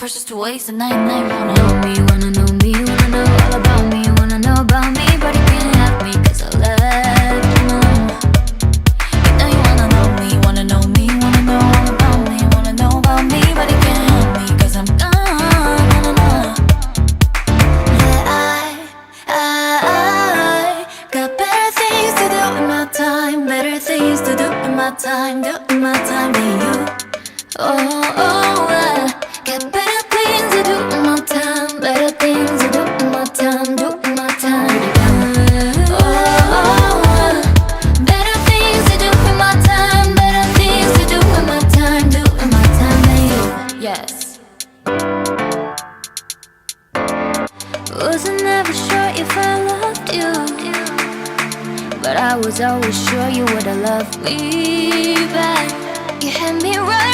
precious to waste the night. Wanna know me, wanna know me, wanna know all about me, wanna know about me, but you can't have me 'cause I left him alone. You know you wanna know me, wanna know me, wanna know all about me, wanna know about me, but you can't have me 'cause I'm gone. Got better things to do in my time, better things to do in my time, do in my time than you. Got better things to do in my time, better things to do in my time, do in my time. Better things to do in my time, better things to do in my time, do in my time than you. Yes. Wasn't ever sure if I loved you, but I was always sure you would've loved me back. You had me right